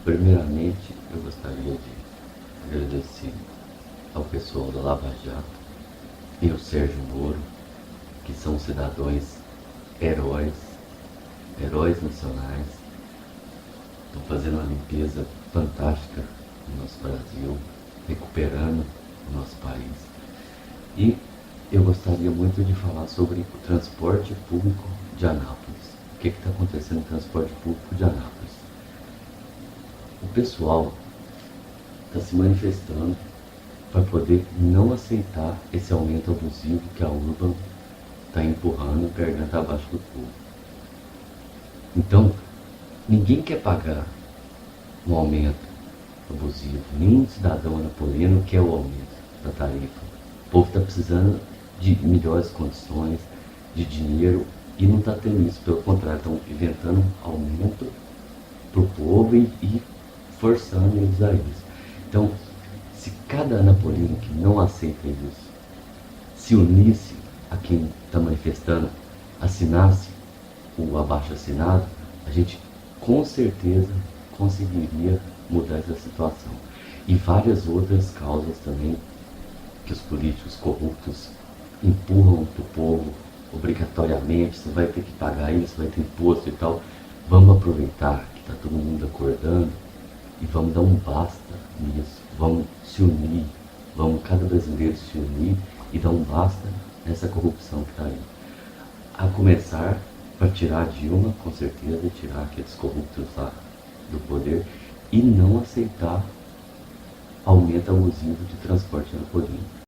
Primeiramente, eu gostaria de agradecer ao pessoal da Lava Jato e ao Sérgio Moro, que são cidadãos heróis, heróis nacionais, estão fazendo uma limpeza fantástica no nosso Brasil, recuperando o nosso país. E eu gostaria muito de falar sobre o transporte público de Anápolis. O que está acontecendo no transporte público de Anápolis? O pessoal está se manifestando para poder não aceitar esse aumento abusivo que a Urban está empurrando a garganta abaixo do povo. Então, ninguém quer pagar um aumento abusivo. Nenhum cidadão anapolino quer o aumento da tarifa. O povo está precisando de melhores condições, de dinheiro, e não está tendo isso. Pelo contrário, estão inventando aumento para o povo e forçando eles a isso. Então, se cada anapolino que não aceita isso se unisse a quem está manifestando, assinasse o abaixo-assinado, a gente com certeza conseguiria mudar essa situação. E várias outras causas também que os políticos corruptos empurram para o povo obrigatoriamente, você vai ter que pagar isso, vai ter imposto e tal. Vamos aproveitar que está todo mundo acordando e vamos dar um basta nisso, vamos se unir, vamos cada brasileiro se unir e dar um basta nessa corrupção que está aí. A começar para tirar a Dilma, com certeza, tirar aqueles corruptos lá do poder e não aceitar aumento abusivo de transporte anapolino.